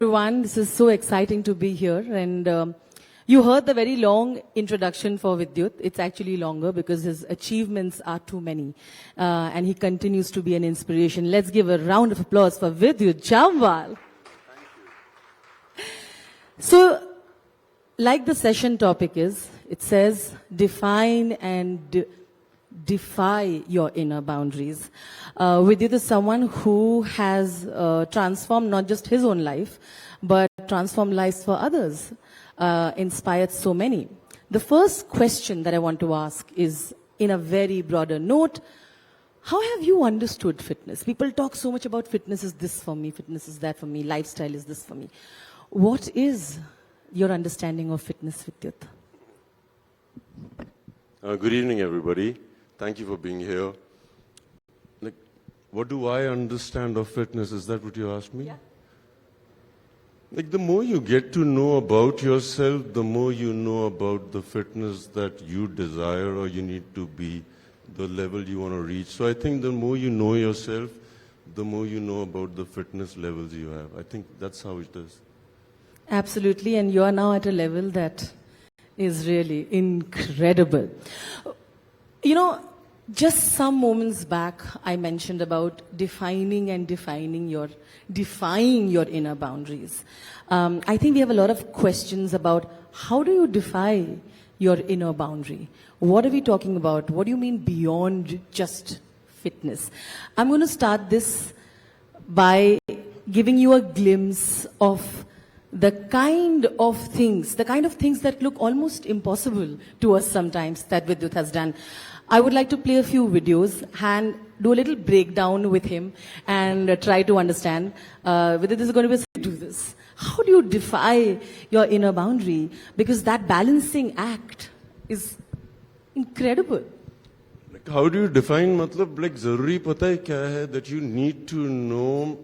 Everyone, this is so exciting to be here, and you heard the very long introduction for Vidyut. It's actually longer because his achievements are too many, and he continues to be an inspiration. Let's give a round of applause for Vidyut Jamwal. So, like the session topic is, it says define and defy your inner boundaries. Vidyut is someone who has transformed not just his own life, but transformed lives for others, inspired so many. The first question that I want to ask is, in a very broader note, how have you understood fitness? People talk so much about fitness is this for me, fitness is that for me, lifestyle is this for me. What is your understanding of fitness, Vidyut? Good evening, everybody. Thank you for being here. Like, what do I understand of fitness? Is that what you asked me? Yeah. Like, the more you get to know about yourself, the more you know about the fitness that you desire or you need to be, the level you want to reach. So I think the more you know yourself, the more you know about the fitness levels you have. I think that's how it is. Absolutely, and you are now at a level that is really incredible. You know, just some moments back, I mentioned about defying your inner boundaries. I think we have a lot of questions about how do you defy your inner boundary? What are we talking about? What do you mean beyond just fitness? I'm going to start this by giving you a glimpse of the kind of things that look almost impossible to us sometimes that Vidyut has done. I would like to play a few videos and do a little breakdown with him and try to understand whether this is going to be do this. How do you defy your inner boundary? Because that balancing act is incredible. Like, how do you define, matlab, like, zaruri pata hai kya hai, that you need to know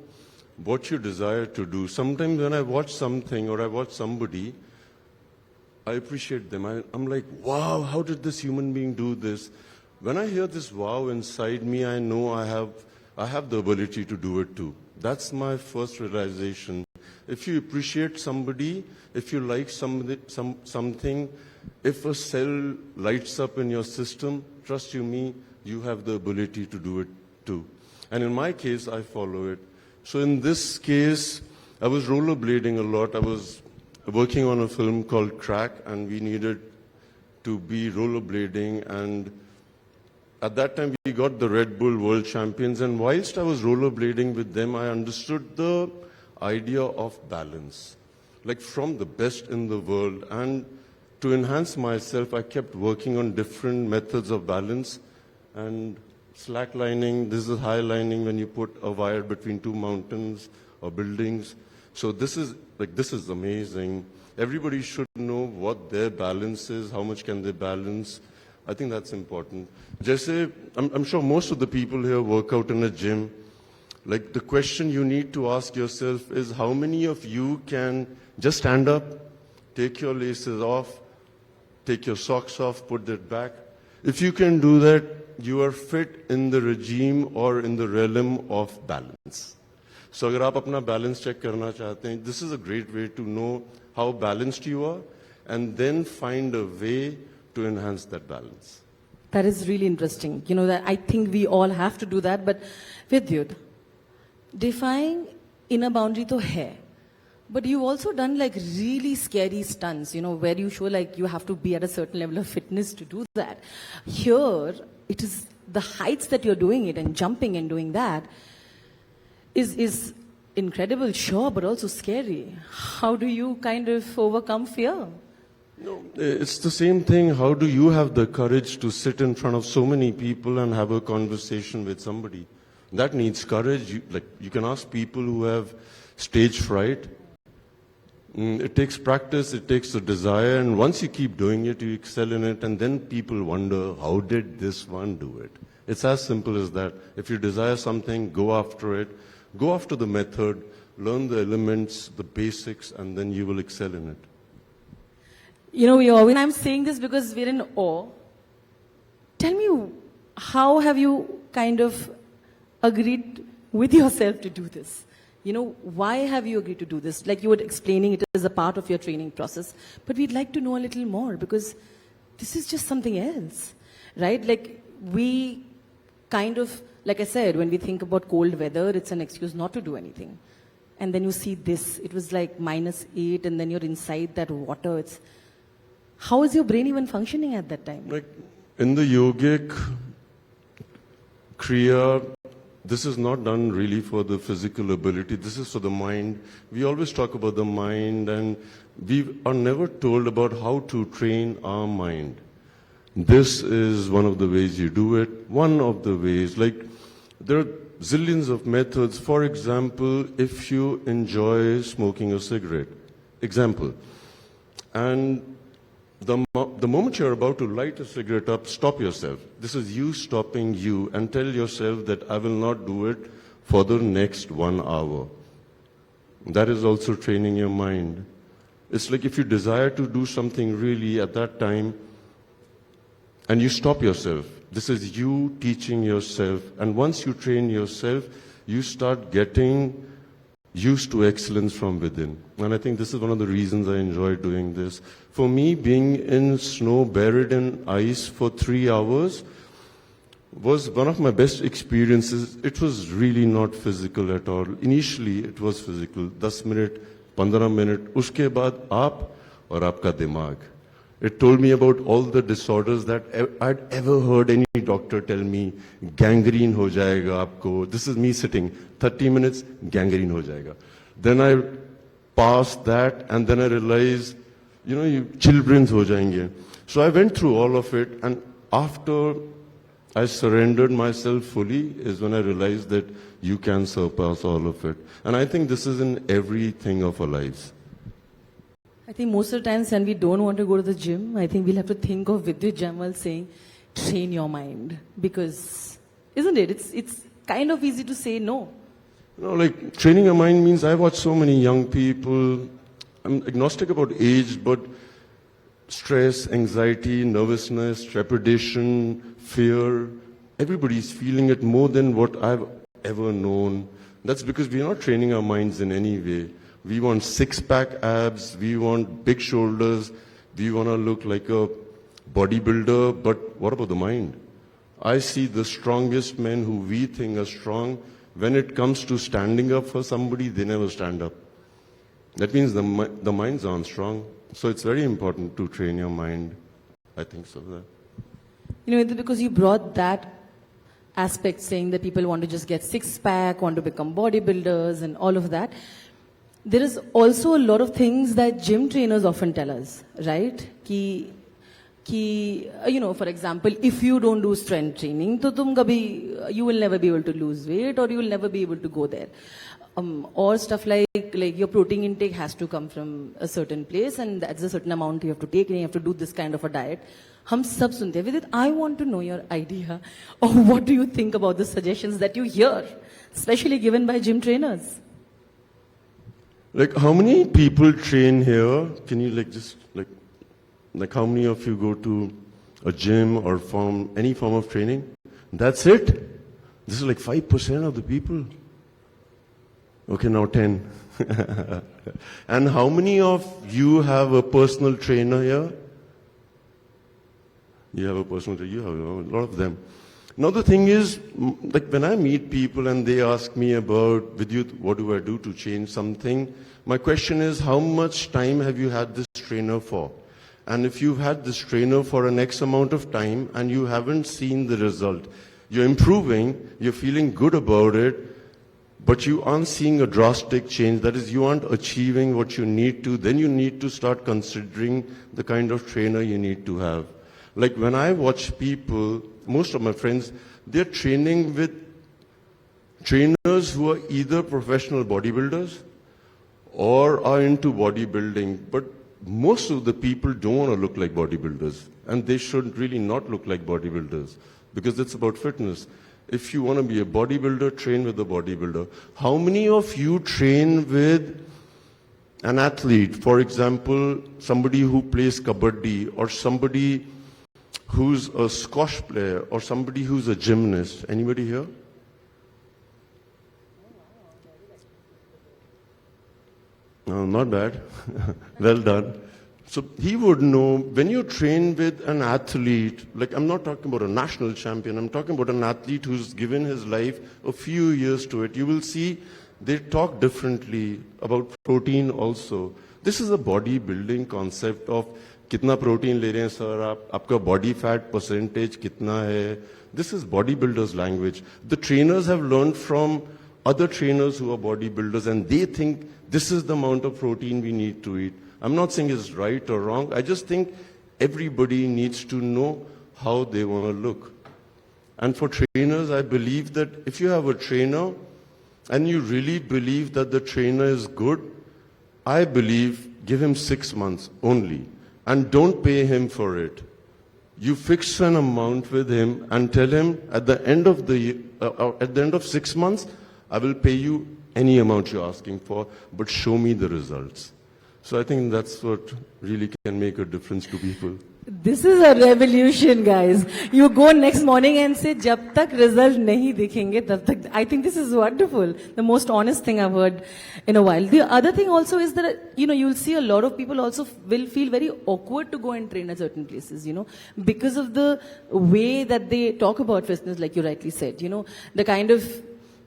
what you desire to do. Sometimes when I watch something or I watch somebody, I appreciate them. I'm like, wow, how did this human being do this? When I hear this wow inside me, I know I have the ability to do it too. That's my first realization. If you appreciate somebody, if you like something, if a cell lights up in your system, trust you me, you have the ability to do it too. And in my case, I follow it. So in this case, I was rollerblading a lot. I was working on a film called Crack, and we needed to be rollerblading. And at that time, we got the Red Bull World Champions. And whilst I was rollerblading with them, I understood the idea of balance, like from the best in the world. And to enhance myself, I kept working on different methods of balance. And slacklining, this is high lining when you put a wire between two mountains or buildings. So this is amazing. Everybody should know what their balance is, how much can they balance. I think that's important. Jaise, I'm sure most of the people here work out in a gym. Like, the question you need to ask yourself is, how many of you can just stand up, take your laces off, take your socks off, put it back? If you can do that, you are fit in the regime or in the realm of balance. So agar aap apna balance check karna chahte hain, this is a great way to know how balanced you are and then find a way to enhance that balance. That is really interesting. You know, that I think we all have to do that, but Vidyut, defying inner boundary to hai. But you've also done like really scary stunts, you know, where you show like you have to be at a certain level of fitness to do that. Here, it is the heights that you're doing it and jumping and doing that is incredible, sure, but also scary. How do you kind of overcome fear? No, it's the same thing. How do you have the courage to sit in front of so many people and have a conversation with somebody? That needs courage. You can ask people who have stage fright. It takes practice, it takes a desire, and once you keep doing it, you excel in it, and then people wonder, how did this one do it? It's as simple as that. If you desire something, go after it. Go after the method, learn the elements, the basics, and then you will excel in it. You know, when I'm saying this because we're in awe, tell me, how have you kind of agreed with yourself to do this? you know, why have you agreed to do this? Like you were explaining it as a part of your training process, but we'd like to know a little more because this is just something else, right? Like we kind of, like I said, when we think about cold weather, it's an excuse not to do anything. And then you see this, it was like -8 and then you're inside that water. It's, how is your brain even functioning at that time? Like in the yogic kriya, this is not done really for the physical ability. This is for the mind. We always talk about the mind, and we are never told about how to train our mind. This is one of the ways you do it. One of the ways, like there are zillions of methods. For example, if you enjoy smoking a cigarette, example, and the moment you're about to light a cigarette up, stop yourself. This is you stopping you, and tell yourself that I will not do it for the next 1 hour. That is also training your mind. It's like if you desire to do something really at that time, and you stop yourself. This is you teaching yourself. And once you train yourself, you start getting used to excellence from within. And I think this is one of the reasons I enjoy doing this. For me, being in snow, buried in ice for 3 hours was one of my best experiences. It was really not physical at all. Initially, it was physical. 10 minute, 15 minute, uske baad aap aur aapka dimag. It told me about all the disorders that I'd ever heard any doctor tell me. Gangrene ho jayega aapko. This is me sitting, 30 minutes, gangrene ho jayega. Then I passed that, and then I realized, you know, chilblains ho jayenge. So I went through all of it, and after I surrendered myself fully is when I realized that you can surpass all of it. And I think this is in everything of our lives. I think most of the times when we don't want to go to the gym, I think we'll have to think of Vidyut Jamal saying, train your mind. Because, isn't it? It's kind of easy to say no. You know, like training your mind means I watch so many young people. I'm agnostic about age, but stress, anxiety, nervousness, trepidation, fear, everybody's feeling it more than what I've ever known. That's because we're not training our minds in any way. We want six-pack abs, we want big shoulders, we want to look like a bodybuilder, but what about the mind? I see the strongest men who we think are strong, when it comes to standing up for somebody, they never stand up. That means the minds aren't strong. So it's very important to train your mind. I think so. You know, because you brought that aspect saying that people want to just get six-pack, want to become bodybuilders and all of that. There is also a lot of things that gym trainers often tell us, right? You know, for example, if you don't do strength training, तो you will never be able to lose weight or you will never be able to go there. Or stuff like your protein intake has to come from a certain place and that's a certain amount you have to take and you have to do this kind of a diet. हम सब सुनते हैं. Vidit, I want to know your idea of what do you think about the suggestions that you hear, especially given by gym trainers. Like how many people train here? Can you like how many of you go to a gym or any form of training? That's it? This is like 5% of the people. Okay, now 10. And how many of you have a personal trainer here? You have a personal trainer, you have a lot of them. Now the thing is, like when I meet people and they ask me about, Vidyut, what do I do to change something? My question is, how much time have you had this trainer for? And if you've had this trainer for an X amount of time and you haven't seen the result, you're improving, you're feeling good about it, but you aren't seeing a drastic change, that is, you aren't achieving what you need to, then you need to start considering the kind of trainer you need to have. Like when I watch people, most of my friends, they're training with trainers who are either professional bodybuilders or are into bodybuilding. But most of the people don't want to look like bodybuilders. And they should really not look like bodybuilders because it's about fitness. If you want to be a bodybuilder, train with a bodybuilder. How many of you train with an athlete? For example, somebody who plays kabaddi or somebody who's a squash player or somebody who's a gymnast. Anybody here? Not bad. Well done. So he would know when you train with an athlete, like I'm not talking about a national champion, I'm talking about an athlete who's given his life a few years to it. You will see they talk differently about protein also. This is a bodybuilding concept of कितना protein ले रहे हैं sir आप, आपका body fat percentage कितना है. This is bodybuilders language. The trainers have learned from other trainers who are bodybuilders and they think this is the amount of protein we need to eat. I'm not saying it's right or wrong. I just think everybody needs to know how they want to look. And for trainers, I believe that if you have a trainer and you really believe that the trainer is good, I believe give him 6 months only and don't pay him for it. You fix an amount with him and tell him at the end of at the end of 6 months, I will pay you any amount you're asking for, but show me the results. So I think that's what really can make a difference to people. This is a revolution, guys. You go next morning and say, "Jab tak result nahi dikhenge, tab tak." I think this is wonderful. The most honest thing I've heard in a while. The other thing also is that, you'll see a lot of people also will feel very awkward to go and train at certain places, because of the way that they talk about fitness, like you rightly said, the kind of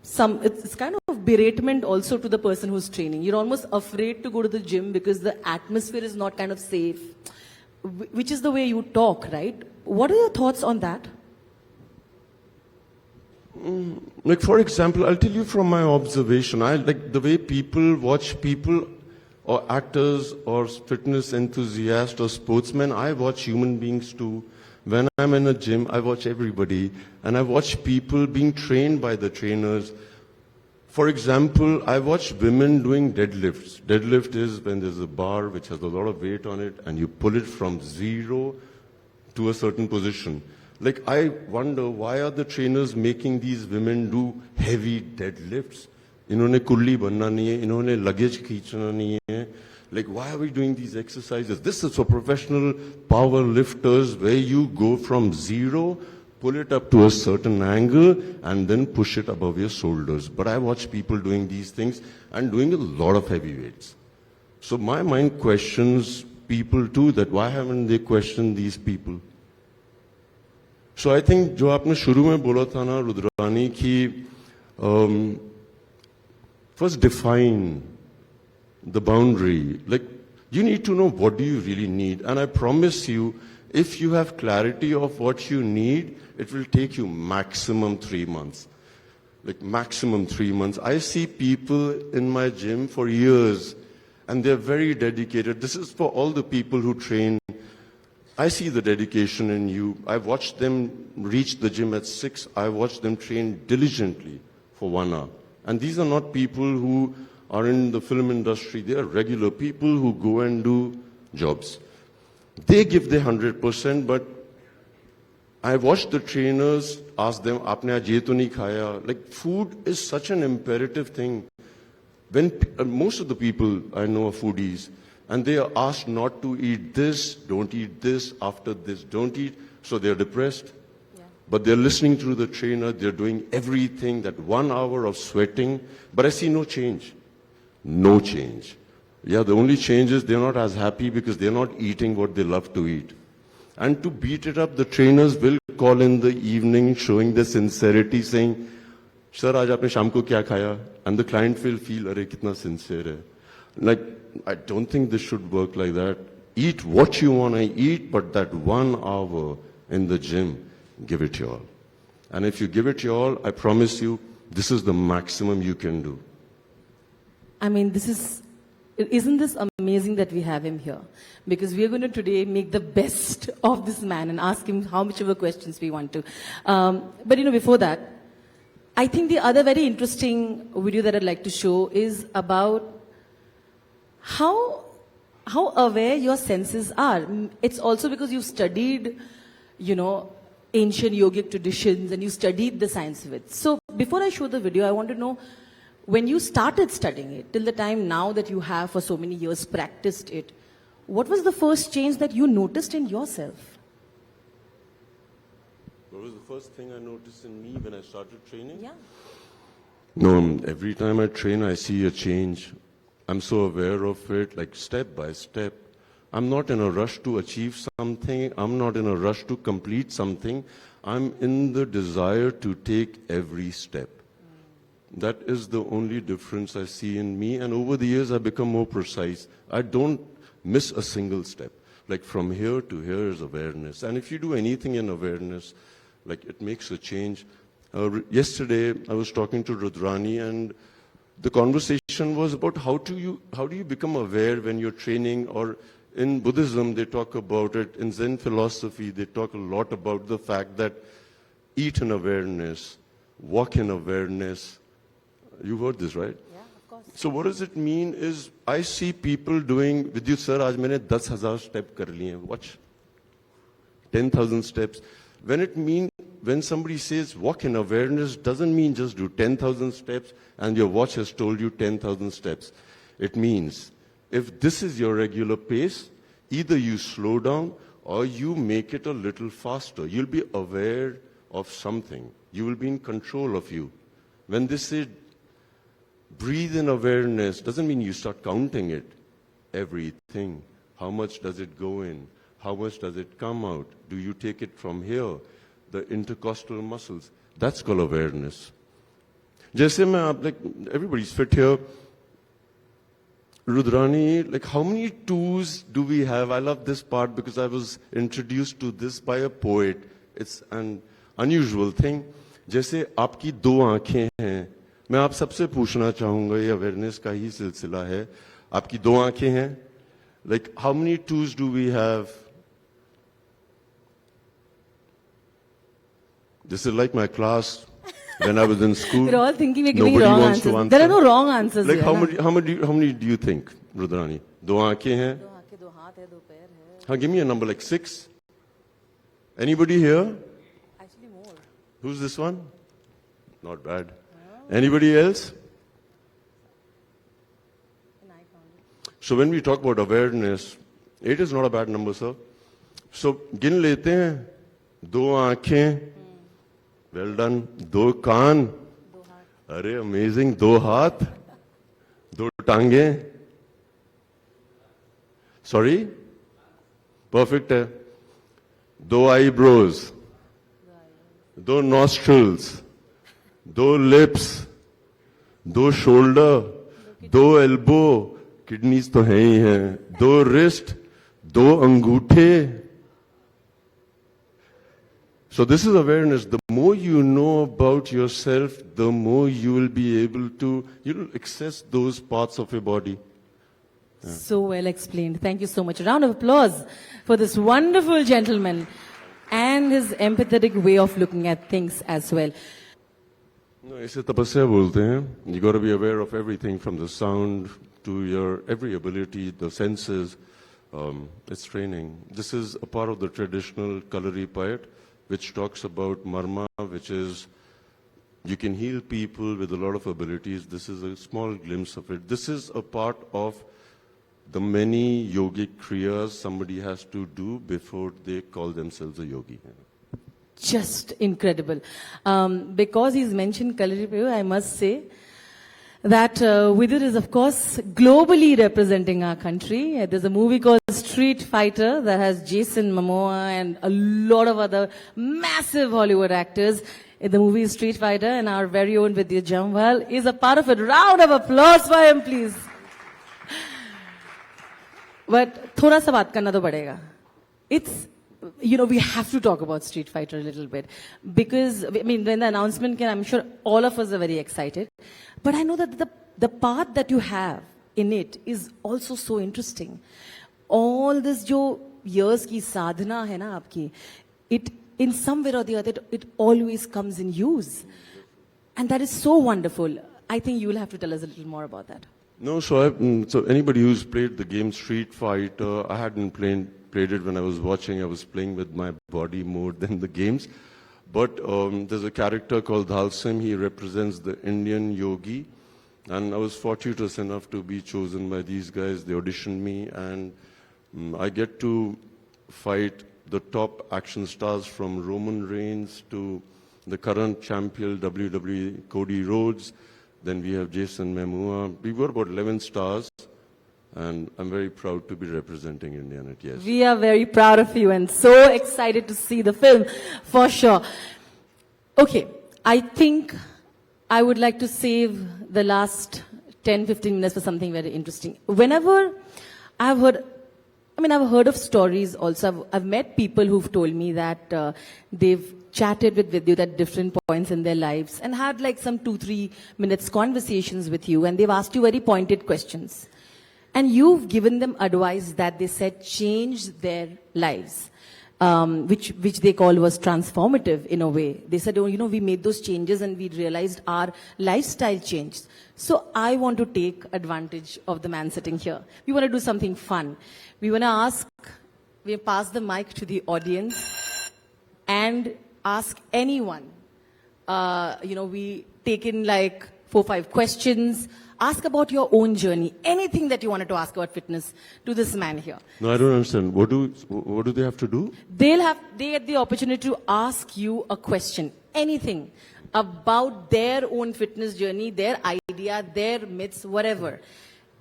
it's kind of beratement also to the person who's training. You're almost afraid to go to the gym because the atmosphere is not kind of safe, which is the way you talk, right? What are your thoughts on that? Like for example, I'll tell you from my observation, I like the way people watch people or actors or fitness enthusiasts or sportsmen. I watch human beings too. When I'm in a gym, I watch everybody and I watch people being trained by the trainers. For example, I watch women doing deadlifts. Deadlift is when there's a bar which has a lot of weight on it and you pull it from zero to a certain position. Like I wonder, why are the trainers making these women do heavy deadlifts? इन्होंने कुल्ली बनना नहीं है, इन्होंने luggage खींचना नहीं है. Like, why are we doing these exercises? This is for professional power lifters where you go from zero, pull it up to a certain angle, and then push it above your shoulders. But I watch people doing these things and doing a lot of heavy weights. So my mind questions people too, that why haven't they questioned these people? So I think जो आपने शुरू में बोला था ना रुद्रानी कि first define the boundary. Like, you need to know what do you really need. And I promise you, if you have clarity of what you need, it will take you maximum 3 months. Like maximum 3 months. I see people in my gym for years and they're very dedicated. This is for all the people who train. I see the dedication in you. I watched them reach the gym at 6. I watched them train diligently for 1 hour. And these are not people who are in the film industry. They are regular people who go and do jobs. They give their 100%, but I watched the trainers ask them, "Aapne aaj ye to nahi khaya?" Like, food is such an imperative thing. When most of the people I know are foodies, and they are asked not to eat this, don't eat this, after this, don't eat, so they're depressed. But they're listening to the trainer, they're doing everything, that 1 hour of sweating, but I see no change. No change. Yeah, the only change is they're not as happy because they're not eating what they love to eat. And to beat it up, the trainers will call in the evening showing their sincerity, saying, "Sir, aaj aapne sham ko kya khaya?" And the client will feel, "Arey, kitna sincere hai." Like, I don't think this should work like that. Eat what you want to eat, but that 1 hour in the gym, give it your all. And if you give it your all, I promise you, this is the maximum you can do. I mean, isn't this amazing that we have him here? Because we are going to today make the best of this man and ask him how much of a questions we want to. But before that, I think the other very interesting video that I'd like to show is about how aware your senses are. It's also because you've studied, ancient yogic traditions and you studied the science of it. So before I show the video, I want to know, when you started studying it, till the time now that you have for so many years practiced it, what was the first change that you noticed in yourself? What was the first thing I noticed in me when I started training? Yeah. No, every time I train, I see a change. I'm so aware of it, like step by step. I'm not in a rush to achieve something. I'm not in a rush to complete something. I'm in the desire to take every step. That is the only difference I see in me. And over the years, I've become more precise. I don't miss a single step. Like from here to here is awareness. And if you do anything in awareness, like it makes a change. Yesterday, I was talking to Rudrani, and the conversation was about how do you become aware when you're training, or in Buddhism, they talk about it. In Zen philosophy, they talk a lot about the fact that eat in awareness, walk in awareness. You heard this, right? Yeah, of course. So what does it mean is, I see people doing, Vidyut sir, aaj maine 10,000 step kar liye. Watch. 10,000 steps. When somebody says walk in awareness, doesn't mean just do 10,000 steps and your watch has told you 10,000 steps. It means, if this is your regular pace, either you slow down or you make it a little faster. You'll be aware of something. You will be in control of you. When they say breathe in awareness, doesn't mean you start counting it. Everything. How much does it go in? How much does it come out? Do you take it from here? The intercostal muscles. That's called awareness. Jaise main, like, everybody's fit here. Rudrani, like, how many twos do we have? I love this part because I was introduced to this by a poet. It's an unusual thing. जैसे आपकी दो आंखें हैं, मैं आप सबसे पूछना चाहूंगा, ये अवेयरनेस का ही सिलसिला है. आपकी दो आंखें हैं. Like, how many twos do we have? This is like my class when I was in school. We're all thinking we're giving Nobody wrong wants answers. to answer. There are no wrong answers Like, here. how many do you think, Rudrani? दो आंखें हैं. दो आंखें, दो हाथ है, दो पैर है. Huh, give me a number, like 6. Anybody here? Actually more. Who's this one? Not bad. Anybody else? And I counted. So when we talk about awareness, 8 is not a bad number, sir. So गिन लेते हैं. दो आंखें. Well done. दो कान. दो हाथ. अरे amazing. दो हाथ. दो टांगे. Sorry? Perfect है. दो eyebrows. दो nostrils. दो lips. दो shoulder. दो elbow. Kidneys तो हैं ही हैं. दो wrist. दो अंगूठे. So this is awareness. The more you know about yourself, the more you will be able to, you'll access those parts of your body. So well explained. Thank you so much. A round of applause for this wonderful gentleman and his empathetic way of looking at things as well. No, इसे तपस्या बोलते हैं. You got to be aware of everything from the sound to your every ability, the senses. It's training. This is a part of the traditional Kalari Payat, which talks about marma, which is you can heal people with a lot of abilities. This is a small glimpse of it. This is a part of the many yogic kriyas somebody has to do before they call themselves a yogi. Just incredible. Because he's mentioned Kalari, I must say that Vidur is, of course, globally representing our country. There's a movie called Street Fighter that has Jason Momoa and a lot of other massive Hollywood actors. The movie is Street Fighter, and our very own Vidya Jamwal is a part of it. Round of applause for him, please. But थोड़ा सा बात करना तो पड़ेगा. It's, you know, we have to talk about Street Fighter a little bit. Because, I mean, when the announcement came, I'm sure all of us are very excited. But I know that the part that you have in it is also so interesting. All this जो years की साधना है ना आपकी, it, in some way or the other, it always comes in use. And that is so wonderful. I think you will have to tell us a little more about that. No, so anybody who's played the game Street Fighter, I hadn't played it when I was watching. I was playing with my body more than the games. But there's a character called Dhalsim. He represents the Indian yogi. And I was fortunate enough to be chosen by these guys. They auditioned me, and I get to fight the top action stars from Roman Reigns to the current champion WWE Cody Rhodes. Then we have Jason Momoa. We were about 11 stars, and I'm very proud to be representing India in it, yes. We are very proud of you and so excited to see the film, for sure. Okay, I think I would like to save the last 10-15 minutes for something very interesting. Whenever I've heard of stories also. I've met people who've told me that they've chatted with Vidyut at different points in their lives and had like some 2-3 minutes conversations with you, and they've asked you very pointed questions. And you've given them advice that they said changed their lives, which they call was transformative in a way. They said, oh, we made those changes and we realized our lifestyle changed. So I want to take advantage of the man sitting here. We want to do something fun. We want to pass the mic to the audience and ask anyone. We take in like 4-5 questions. Ask about your own journey. Anything that you wanted to ask about fitness to this man here. No, I don't understand. What do they have to do? They get the opportunity to ask you a question. Anything about their own fitness journey, their idea, their myths, whatever.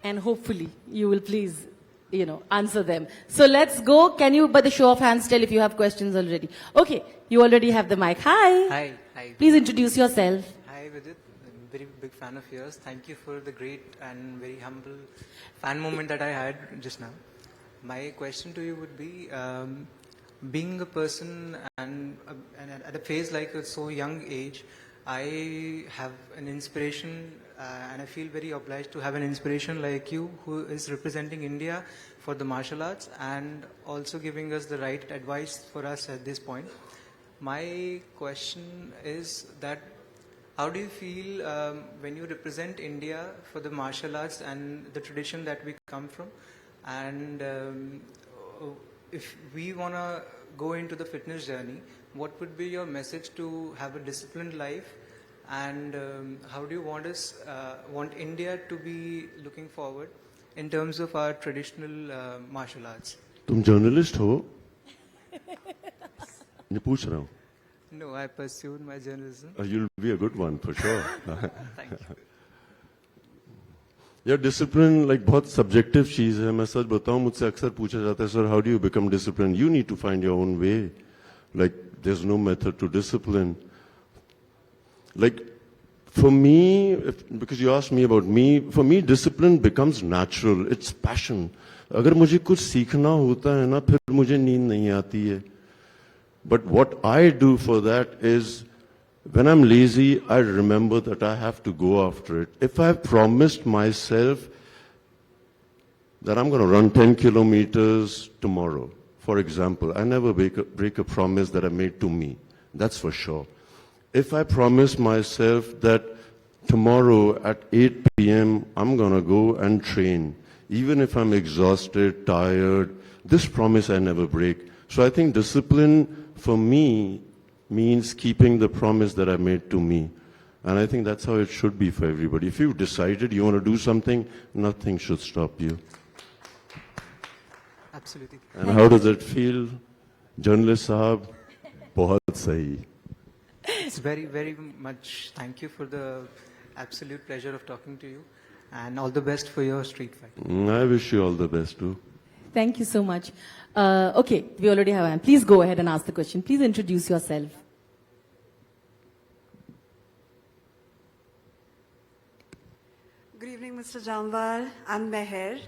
And hopefully you will please, answer them. So let's go. Can you, by the show of hands, tell if you have questions already? Okay, you already have the mic. Hi. Hi. Please introduce yourself. Hi, Vidit. I'm a very big fan of yours. Thank you for the great and very humble fan moment that I had just now. My question to you would be, being a person and at a phase like a so young age, I have an inspiration and I feel very obliged to have an inspiration like you who is representing India for the martial arts and also giving us the right advice for us at this point. My question is that how do you feel when you represent India for the martial arts and the tradition that we come from? And if we want to go into the fitness journey, what would be your message to have a disciplined life? And how do you want India to be looking forward in terms of our traditional martial arts? तुम journalist हो? मैं पूछ रहा हूँ. No, I pursued my journalism. You'll be a good one for sure. Thank you. यार discipline like बहुत subjective चीज है. मैं सच बताऊं, मुझसे अक्सर पूछा जाता है, sir how do you become discipline? You need to find your own way. Like there is no method to discipline. Like, for me, because you asked me about me, for me, discipline becomes natural. It's passion. अगर मुझे कुछ सीखना होता है ना, फिर मुझे नींद नहीं आती है. But what I do for that is, when I'm lazy, I remember that I have to go after it. If I've promised myself that I'm going to run 10 kilometers tomorrow, for example, I never break a promise that I made to me. That's for sure. If I promise myself that tomorrow at 8 p.m. I'm going to go and train, even if I'm exhausted, tired, this promise I never break. So I think discipline for me means keeping the promise that I made to me. And I think that's how it should be for everybody. If you've decided you want to do something, nothing should stop you. Absolutely. And how does it feel? Journalist Sahab, बहुत सही. It's very, very much thank you for the absolute pleasure of talking to you and all the best for your street fight. I wish you all the best too. Thank you so much. Okay, we already have one. Please go ahead and ask the question. Please introduce yourself. Good evening, Mr. Jamwal. I'm Meher.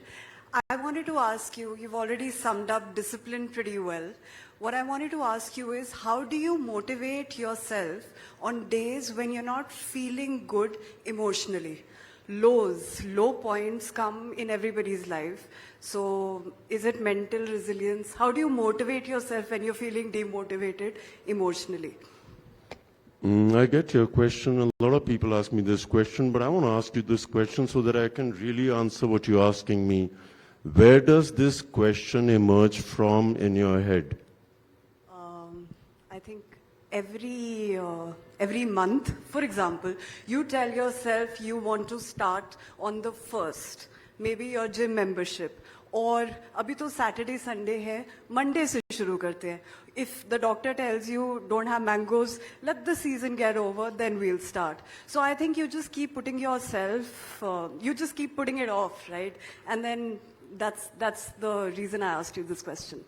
I wanted to ask you, you've already summed up discipline pretty well. What I wanted to ask you is, how do you motivate yourself on days when you're not feeling good emotionally? Low points come in everybody's life. So is it mental resilience? How do you motivate yourself when you're feeling demotivated emotionally? I get your question. A lot of people ask me this question, but I want to ask you this question so that I can really answer what you're asking me. Where does this question emerge from in your head? I think every month, for example, you tell yourself you want to start on the 1st, maybe your gym membership, और अभी तो Saturday Sunday है, Monday से शुरू करते हैं. If the doctor tells you don't have mangoes, let the season get over, then we'll start. So I think you just keep putting yourself, you just keep putting it off, right? And then that's the reason I asked you this question.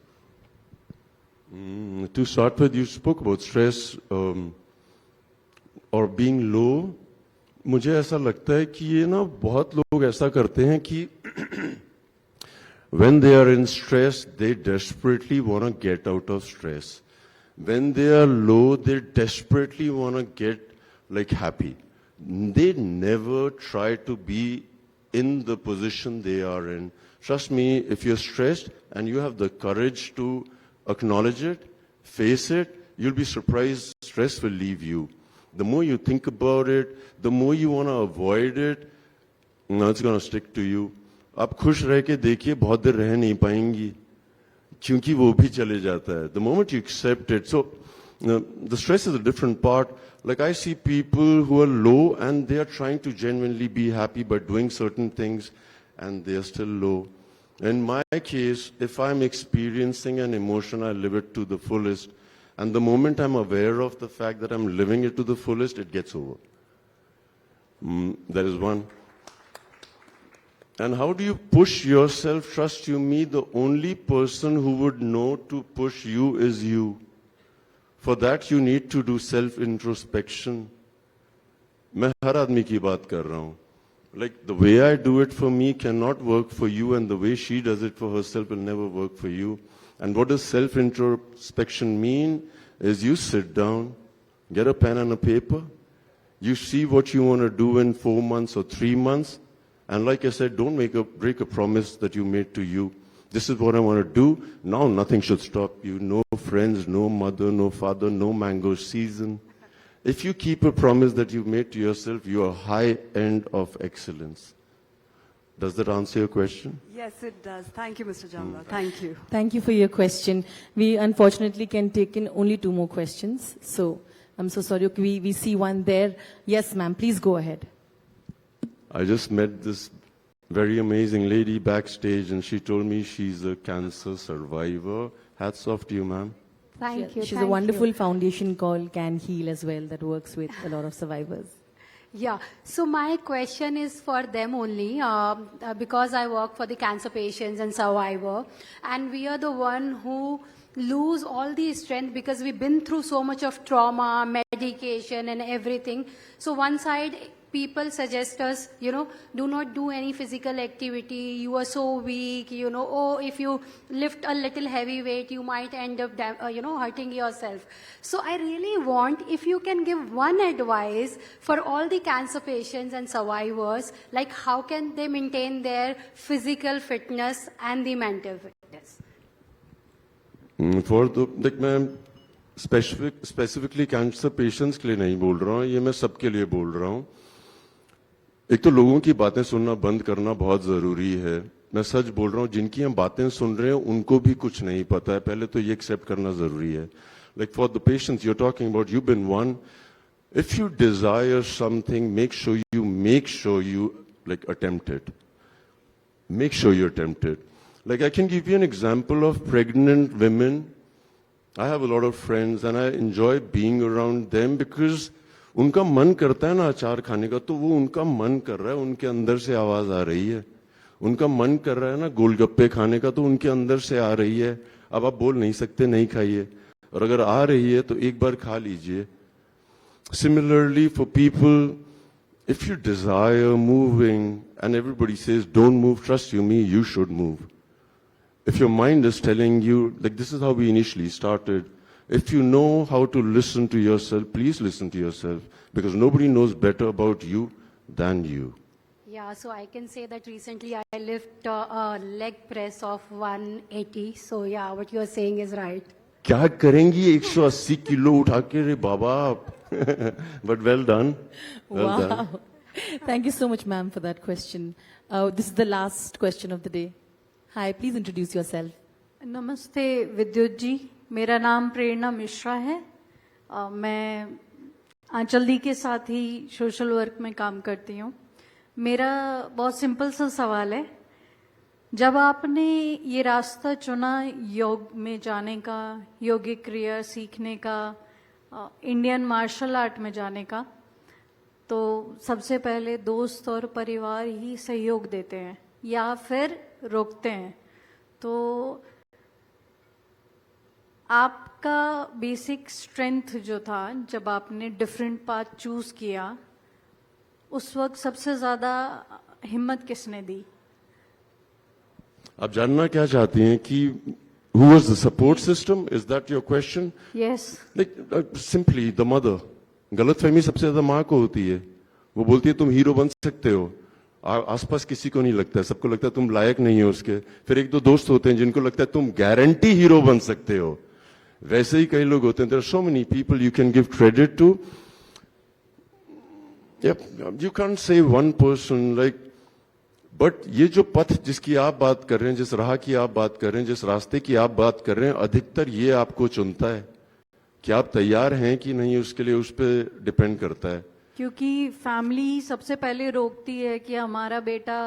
To start with, you spoke about stress or being low. मुझे ऐसा लगता है कि ये ना बहुत लोग ऐसा करते हैं कि when they are in stress, they desperately want to get out of stress. When they are low, they desperately want to get like happy. They never try to be in the position they are in. Trust me, if you're stressed and you have the courage to acknowledge it, face it, you'll be surprised stress will leave you. The more you think about it, the more you want to avoid it, no, it's going to stick to you. आप खुश रह के देखिए बहुत देर रह नहीं पाएंगी क्योंकि वो भी चले जाता है. The moment you accept it, so the stress is a different part. Like I see people who are low and they are trying to genuinely be happy by doing certain things and they are still low. In my case, if I'm experiencing an emotion, I live it to the fullest. And the moment I'm aware of the fact that I'm living it to the fullest, it gets over. That is one. And how do you push yourself? Trust you me, the only person who would know to push you is you. For that you need to do self-introspection. मैं हर आदमी की बात कर रहा हूँ. Like the way I do it for me cannot work for you, and the way she does it for herself will never work for you. And what does self-introspection mean? Is you sit down, get a pen and a paper, you see what you want to do in 4 months or 3 months, and like I said, don't break a promise that you made to you. This is what I want to do. Now nothing should stop you. No friends, no mother, no father, no mango season. If you keep a promise that you've made to yourself, you are high end of excellence. Does that answer your question? Yes, it does. Thank you, Mr. Jamwal. Thank you. Thank you for your question. We unfortunately can take in only 2 more questions. So I'm so sorry. Okay, we see one there. Yes, ma'am, please go ahead. I just met this very amazing lady backstage and she told me she's a cancer survivor. Hats off to you, ma'am. Thank you. She's a thank wonderful you. foundation called Can Heal as well that works with a lot of survivors. Yeah. So my question is for them only because I work for the cancer patients and survivor, and we are the one who lose all the strength because we've been through so much of trauma, medication, and everything. So one side, people suggest us, do not do any physical activity. You are so weak, oh, if you lift a little heavy weight, you might end up, hurting yourself. So I really want, if you can give one advice for all the cancer patients and survivors, like how can they maintain their physical fitness and the mental fitness? For the, like मैं specifically cancer patients के लिए नहीं बोल रहा हूँ, ये मैं सबके लिए बोल रहा हूँ. एक तो लोगों की बातें सुनना बंद करना बहुत जरूरी है. मैं सच बोल रहा हूँ, जिनकी हम बातें सुन रहे हैं उनको भी कुछ नहीं पता है. पहले तो ये एक्सेप्ट करना जरूरी है. Like for the patients you're talking about, you've been one. If you desire something, make sure you like attempt it. Make sure you attempt it. Like I can give you an example of pregnant women. I have a lot of friends and I enjoy being around them because उनका मन करता है ना अचार खाने का, तो वो उनका मन कर रहा है, उनके अंदर से आवाज आ रही है. उनका मन कर रहा है ना गोलगप्पे खाने का, तो उनके अंदर से आ रही है. अब आप बोल नहीं सकते नहीं खाइए, और अगर आ रही है तो एक बार खा लीजिए. Similarly for people, if you desire moving and everybody says don't move, trust you me, you should move. If your mind is telling you, like this is how we initially started, if you know how to listen to yourself, please listen to yourself, because nobody knows better about you than you. Yeah, so I can say that recently I lift a leg press of 180. So yeah, what you're saying is right. क्या करेंगी 180 kilo उठा के रे बाबा आप? But well done. Well Wow. done. Thank you so much, ma'am, for that question. This is the last question of the day. Hi, please introduce yourself. नमस्ते विद्युत जी, मेरा नाम प्रेरणा मिश्रा है. मैं आंचल दी के साथ ही सोशल वर्क में काम करती हूँ. मेरा बहुत सिंपल सा सवाल है. जब आपने ये रास्ता चुना योग में जाने का, योगिक क्रिया सीखने का, इंडियन मार्शल आर्ट में जाने का, तो सबसे पहले दोस्त और परिवार ही सहयोग देते हैं या फिर रोकते हैं। तो आपका बेसिक स्ट्रेंथ जो था जब आपने डिफरेंट पाथ चूज किया, उस वक्त सबसे ज्यादा हिम्मत किसने दी? आप जानना क्या चाहती हैं कि who was the support system? Is that your question? Yes. Like simply the mother. गलतफहमी सबसे ज्यादा माँ को होती है। वो बोलती है तुम हीरो बन सकते हो, आसपास किसी को नहीं लगता है, सबको लगता है तुम लायक नहीं हो उसके। फिर एक दो दोस्त होते हैं जिनको लगता है तुम गारंटी हीरो बन सकते हो। वैसे ही कई लोग होते हैं। There are so many people you can give credit to. Yep, you can't say one person like, but ये जो पथ जिसकी आप बात कर रहे हैं, जिस राह की आप बात कर रहे हैं, जिस रास्ते की आप बात कर रहे हैं, अधिकतर ये आपको चुनता है कि आप तैयार हैं कि नहीं, उसके लिए उस पर डिपेंड करता है। क्योंकि फैमिली सबसे पहले रोकती है कि हमारा बेटा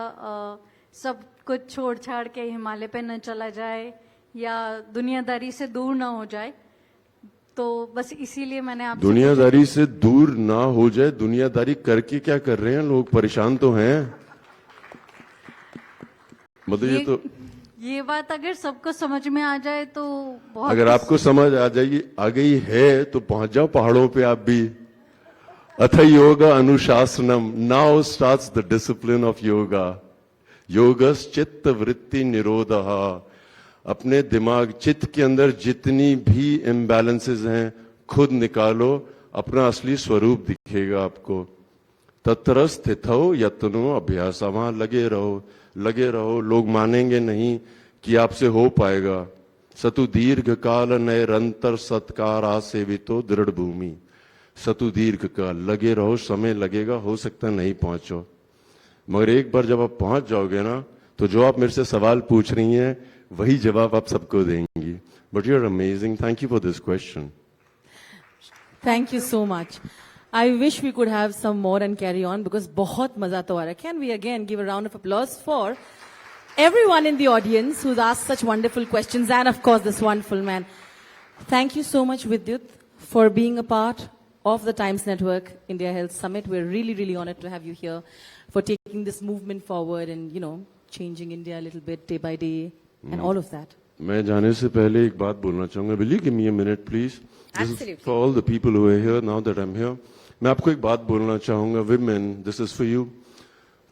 सब कुछ छोड़ छाड़ के हिमालय पे न चला जाए या दुनियादारी से दूर ना हो जाए। तो बस इसीलिए मैंने आपसे दुनियादारी से दूर ना हो जाए, दुनियादारी करके क्या कर रहे हैं लोग, परेशान तो हैं। मतलब ये बात अगर सबको समझ में आ जाए तो बहुत, अगर आपको समझ आ गई है तो पहुंच जाओ पहाड़ों पे आप भी। अथ योगा अनुशासनम, now starts the discipline of yoga. योगस चित्त वृत्ति निरोधः। अपने दिमाग, चित्त के अंदर जितनी भी इम्बैलेंसेस हैं खुद निकालो, अपना असली स्वरूप दिखेगा आपको। तत्र स्थितौ यत्नो अभ्यास, वहां लगे रहो, लगे रहो। लोग मानेंगे नहीं कि आपसे हो पाएगा। सतु दीर्घ काल नैरंतर सत्कारा सेवितो दृढ़ भूमि। सतु दीर्घ काल, लगे रहो, समय लगेगा, हो सकता नहीं पहुंचो, मगर एक बार जब आप पहुंच जाओगे ना, तो जो आप मेरे से सवाल पूछ रही हैं वही जवाब आप सबको देंगी। But you are amazing, thank you for this question. Thank you so much. I wish we could have some more and carry on because बहुत मजा तो आ रहा है. Can we again give a round of applause for everyone in the audience who's asked such wonderful questions, and of course this wonderful man. Thank you so much, Vidyut, for being a part of the Times Network India Health Summit. We're really, really honored to have you here, for taking this movement forward and, you know, changing India a little bit day by day and all of that. मैं जाने से पहले एक बात बोलना चाहूंगा। Will you give me a minute, please? This is for all the people who are here now that I'm here. मैं आपको एक बात बोलना चाहूंगा। Women, this is for you.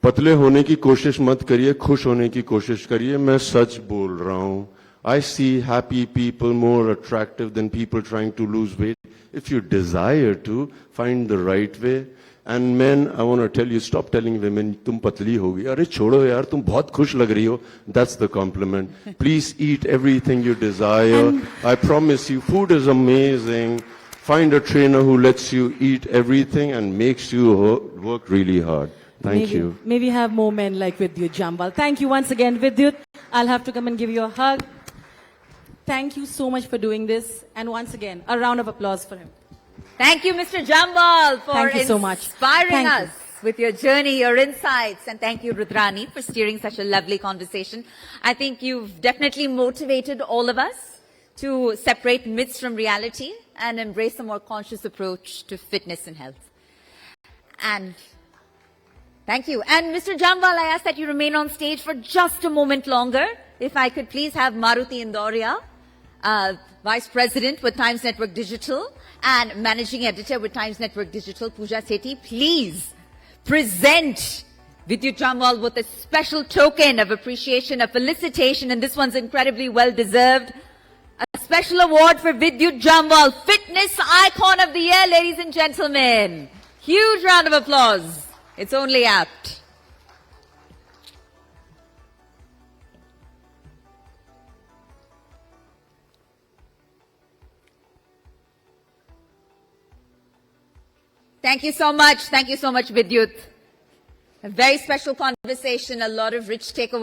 पतले होने की कोशिश मत करिए, खुश होने की कोशिश करिए। मैं सच बोल रहा हूँ। I see happy people more attractive than people trying to lose weight. If you desire to, find the right way. And men, I want to tell you, stop telling women, तुम पतली होगी। अरे छोड़ो यार, तुम बहुत खुश लग रही हो। That's the compliment. Please eat everything you desire. I promise you, food is amazing. Find a trainer who lets you eat everything and makes you work really hard. Thank you. Maybe have more men like Vidyut Jambal. Thank you once again, Vidyut. I'll have to come and give you a hug. Thank you so much for doing this. And once again, a round of applause for him. Thank you, Mr. Jambal, for Thank you so much. inspiring Thank you. us with your journey, your insights. And thank you, Rudrani, for steering such a lovely conversation. I think you've definitely motivated all of us to separate myths from reality and embrace a more conscious approach to fitness and health. And thank you. And Mr. Jambal, I ask that you remain on stage for just a moment longer. If I could please have Maruti Indoria, Vice President with Times Network Digital and Managing Editor with Times Network Digital, Pooja Sethi, please present Vidyut Jambal with a special token of appreciation, a felicitation, and this one's incredibly well deserved. A special award for Vidyut Jambal, Fitness Icon of the Year, ladies and gentlemen. Huge round of applause. It's only apt. Thank you so much. Thank you so much, Vidyut. A very special conversation, a lot of rich takeaways.